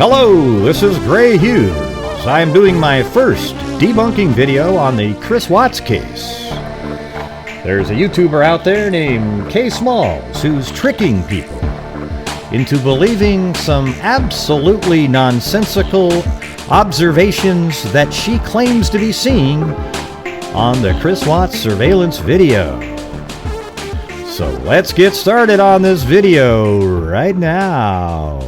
Hello, this is Gray Hughes. I'm doing my first debunking video on the Chris Watts case. There's a YouTuber out there named K Smalls who's tricking people into believing some absolutely nonsensical observations that she claims to be seeing on the Chris Watts surveillance video. So let's get started on this video right now.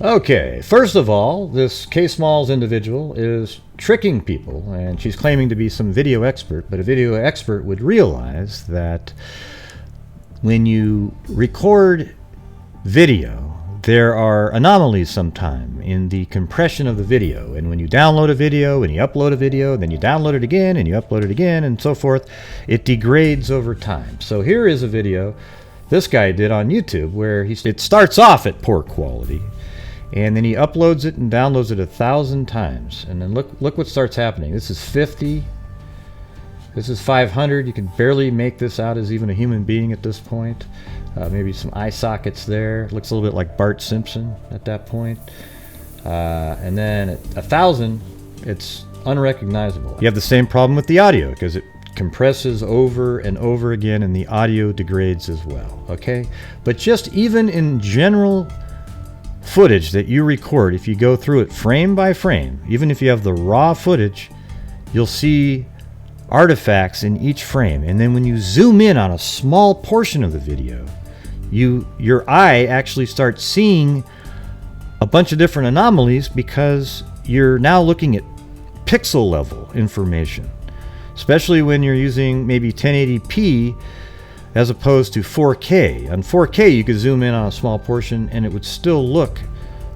Okay, first of all, this K Smalls individual is tricking people, and she's claiming to be some video expert, but a video expert would realize that when you record video, there are anomalies sometime in the compression of the video, and when you download a video and you upload a video, then you download it again and you upload it again and so forth, it degrades over time. So here is a video this guy did on YouTube where it starts off at poor quality, and then he uploads it and downloads it 1,000 times, and then look what starts happening. This is 50. This is 500. You can barely make this out as even a human being at this point. Maybe some eye sockets there. Looks a little bit like Bart Simpson at that point. And then at 1,000, it's unrecognizable. You have the same problem with the audio because it compresses over and over again, and the audio degrades as well. Okay, but just even in general footage that you record, if you go through it frame by frame, even if you have the raw footage, you'll see artifacts in each frame, and then when you zoom in on a small portion of the video, your eye actually starts seeing a bunch of different anomalies because you're now looking at pixel level information, especially when you're using maybe 1080p as opposed to 4K. On 4K, you could zoom in on a small portion and it would still look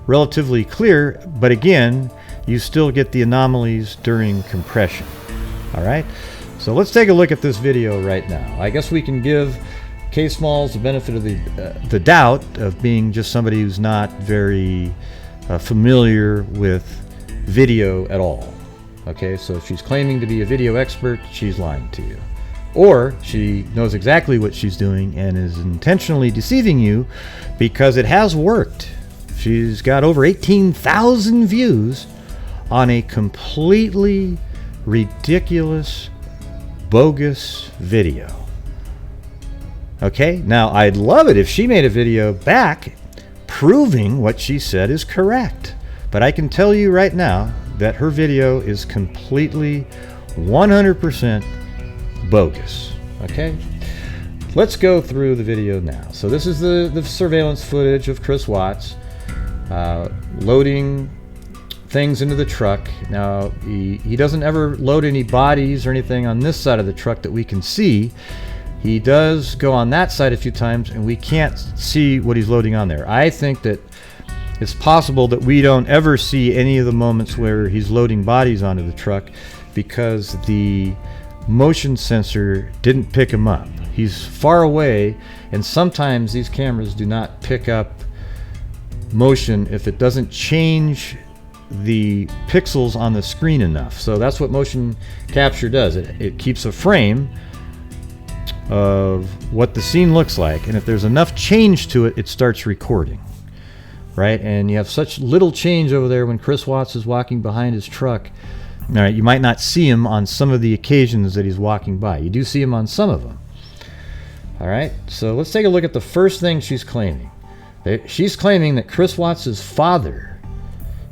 relatively clear, but again, you still get the anomalies during compression. All right, so let's take a look at this video right now. I guess we can give K Smalls the benefit of the doubt of being just somebody who's not very familiar with video at all. Okay, so if she's claiming to be a video expert, she's lying to you. Or she knows exactly what she's doing and is intentionally deceiving you because it has worked. She's got over 18,000 views on a completely ridiculous, bogus video. Okay, now I'd love it if she made a video back proving what she said is correct. But I can tell you right now that her video is completely 100% bogus. Okay, let's go through the video now. So this is the surveillance footage of Chris Watts loading things into the truck. Now he doesn't ever load any bodies or anything on this side of the truck that we can see. He does go on that side a few times and we can't see what he's loading on there. I think that it's possible that we don't ever see any of the moments where he's loading bodies onto the truck because the motion sensor didn't pick him up. He's far away, and sometimes these cameras do not pick up motion if it doesn't change the pixels on the screen enough. So that's what motion capture does. It keeps a frame of what the scene looks like, and if there's enough change to it, it starts recording, right? And you have such little change over there when Chris Watts is walking behind his truck. All right, you might not see him on some of the occasions that he's walking by. You do see him on some of them. All right, so let's take a look at the first thing she's claiming. She's claiming that Chris Watts' father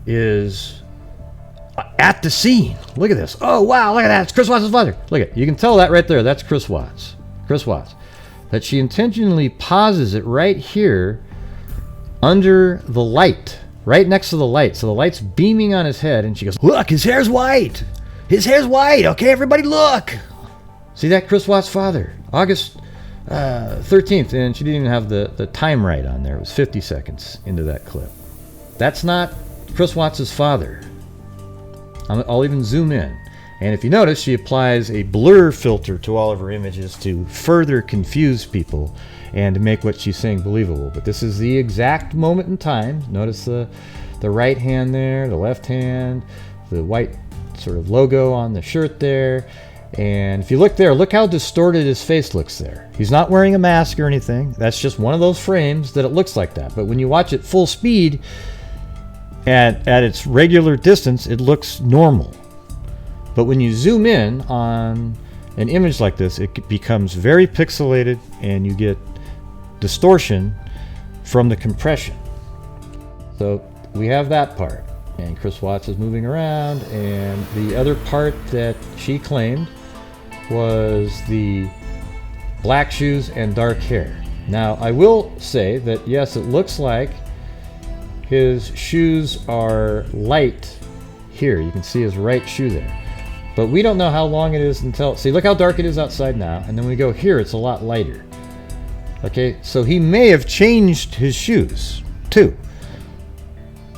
is at the scene. Look at this. Oh, wow, look at that. It's Chris Watts' father. Look at it. You can tell that right there. That's Chris Watts. Chris Watts. That she intentionally pauses it right here under the light. Right next to the light. So the light's beaming on his head, and she goes, look, his hair's white. His hair's white. Okay, everybody look. See that? Chris Watts' father. August 13th. And she didn't even have the time right on there. It was 50 seconds into that clip. That's not Chris Watts' father. I'll even zoom in. And if you notice, she applies a blur filter to all of her images to further confuse people and to make what she's saying believable. But this is the exact moment in time. Notice the right hand there, the left hand, the white sort of logo on the shirt there, And if you look there, look how distorted his face looks there. He's not wearing a mask or anything. That's just one of those frames that it looks like that. But when you watch it full speed at its regular distance, it looks normal. But when you zoom in on an image like this, it becomes very pixelated and you get distortion from the compression. So we have that part. And Chris Watts is moving around, and the other part that she claimed was the black shoes and dark hair. Now, I will say that yes, it looks like his shoes are light here. You can see his right shoe there. But we don't know how long it is until, see, look how dark it is outside now, and then when we go here, it's a lot lighter. Okay, so he may have changed his shoes too.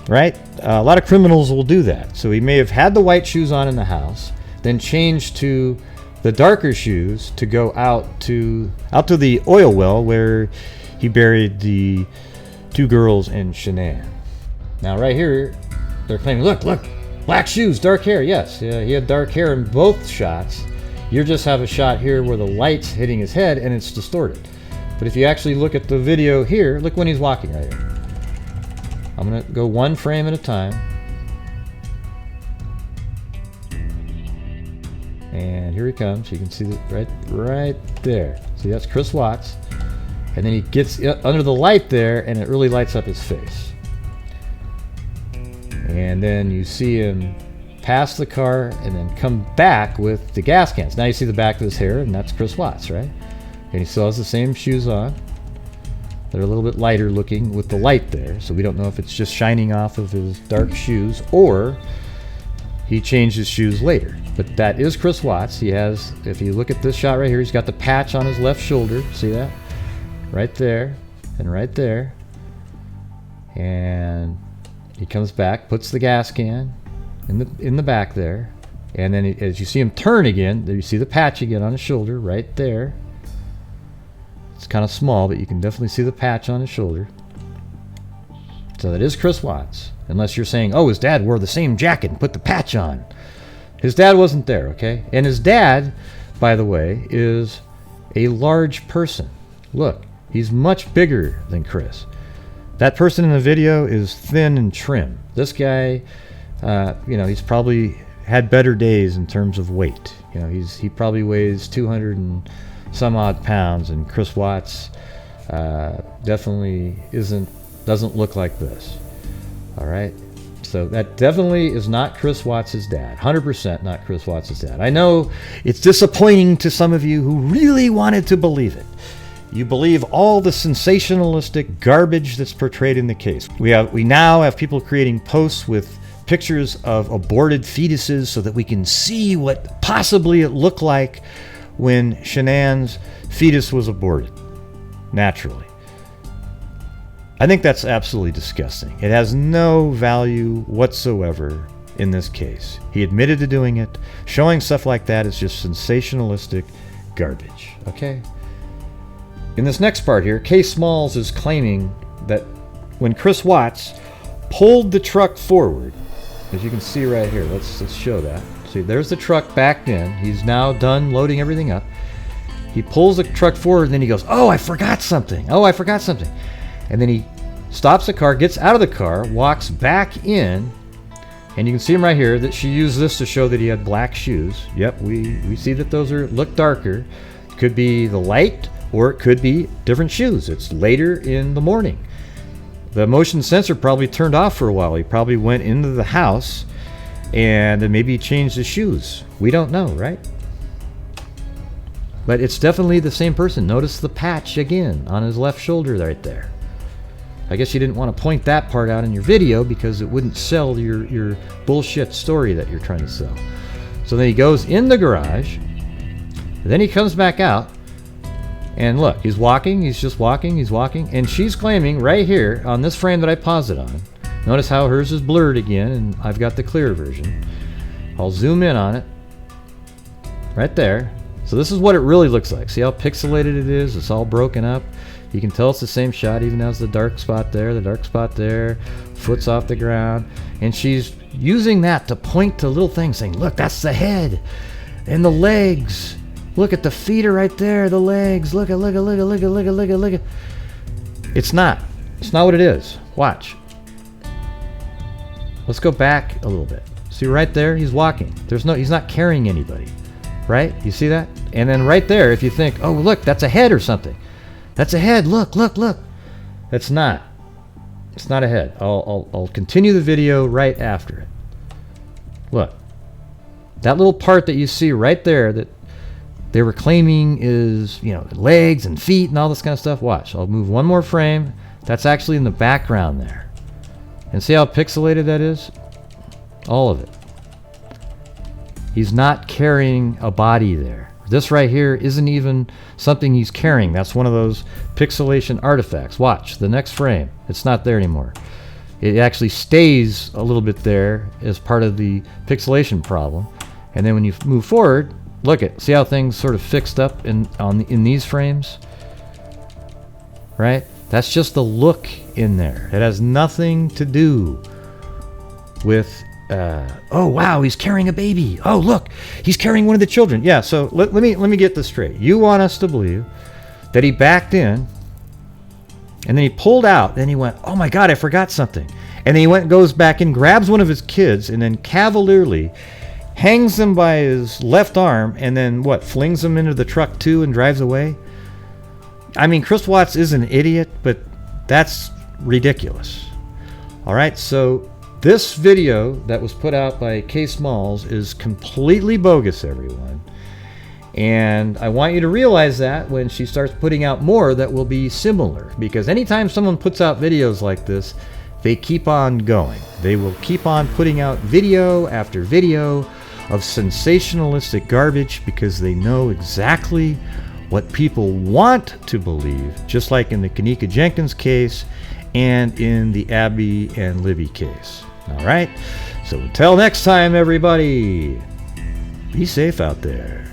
Right? A lot of criminals will do that. So he may have had the white shoes on in the house, then changed to the darker shoes to go out to the oil well where he buried the two girls and Shanann. Now right here, they're claiming, look, black shoes, dark hair. Yes, yeah, he had dark hair in both shots. You just have a shot here where the light's hitting his head and it's distorted. But if you actually look at the video here, look when he's walking right here. I'm going to go one frame at a time. And here he comes. You can see that right there. See, that's Chris Watts. And then he gets under the light there, and it really lights up his face. And then you see him pass the car and then come back with the gas cans. Now you see the back of his hair, and that's Chris Watts, right? And he still has the same shoes on. They're a little bit lighter looking with the light there, so we don't know if it's just shining off of his dark shoes or he changed his shoes later. But that is Chris Watts. He has, if you look at this shot right here, he's got the patch on his left shoulder. See that? Right there and right there. And he comes back, puts the gas can in the back there, and then as you see him turn again, there you see the patch again on his shoulder right there. It's kind of small, but you can definitely see the patch on his shoulder. So that is Chris Watts. Unless you're saying, oh, his dad wore the same jacket and put the patch on. His dad wasn't there, okay? And his dad, by the way, is a large person. Look, he's much bigger than Chris. That person in the video is thin and trim. This guy, he's probably had better days in terms of weight. He probably weighs 200 and some odd pounds, and Chris Watts definitely doesn't look like this. All right, so that definitely is not Chris Watts' dad. 100% not Chris Watts' dad. I know it's disappointing to some of you who really wanted to believe it. You believe all the sensationalistic garbage that's portrayed in the case. We now have people creating posts with pictures of aborted fetuses so that we can see what possibly it looked like when Shanann's fetus was aborted naturally. I think that's absolutely disgusting. It has no value whatsoever in this case. He admitted to doing it. Showing stuff like that is just sensationalistic garbage, okay? In this next part here, Case Smalls is claiming that when Chris Watts pulled the truck forward, as you can see right here, let's show that. See, there's the truck backed in. He's now done loading everything up. He pulls the truck forward, and then he goes, oh, I forgot something. And then he stops the car, gets out of the car, walks back in, and you can see him right here that she used this to show that he had black shoes. Yep, we see that those look darker. Could be the light, or it could be different shoes. It's later in the morning. The motion sensor probably turned off for a while. He probably went into the house, and then maybe he changed his shoes. We don't know, right? But it's definitely the same person. Notice the patch again on his left shoulder right there. I guess you didn't want to point that part out in your video because it wouldn't sell your bullshit story that you're trying to sell. So then he goes in the garage, then he comes back out, and look, he's walking, he's walking, and she's claiming right here on this frame that I paused it on. Notice how hers is blurred again, and I've got the clear version. I'll zoom in on it. Right there. So this is what it really looks like. See how pixelated it is? It's all broken up. You can tell it's the same shot, even has the dark spot there, foot's off the ground. And she's using that to point to little things, saying, look, that's the head. And the legs. Look at the feet are right there. The legs. Look at. It's not. It's not what it is. Watch. Let's go back a little bit. See right there? He's walking. He's not carrying anybody. Right? You see that? And then right there, if you think, oh, look, that's a head or something. That's a head. Look. That's not. It's not a head. I'll continue the video right after it. Look. That little part that you see right there that they were claiming is, legs and feet and all this kind of stuff. Watch. I'll move one more frame. That's actually in the background there. And see how pixelated that is? All of it. He's not carrying a body there. This right here isn't even something he's carrying. That's one of those pixelation artifacts. Watch, the next frame. It's not there anymore. It actually stays a little bit there as part of the pixelation problem. And then when you move forward, look at, see how things sort of fixed up in these frames? Right? That's just the look in there. It has nothing to do with oh wow, he's carrying a baby. Oh look, he's carrying one of the children. Yeah, so let me get this straight. You want us to believe that he backed in and then he pulled out, then he went, oh my god, I forgot something. And then he goes back and grabs one of his kids and then cavalierly hangs them by his left arm and then flings them into the truck too and drives away? I mean, Chris Watts is an idiot, but that's ridiculous. All right, so this video that was put out by Kay Smalls is completely bogus, everyone. And I want you to realize that when she starts putting out more that will be similar. Because anytime someone puts out videos like this, they keep on going. They will keep on putting out video after video of sensationalistic garbage because they know exactly what people want to believe, just like in the Kanika Jenkins case and in the Abby and Libby case. All right, so until next time, everybody, be safe out there.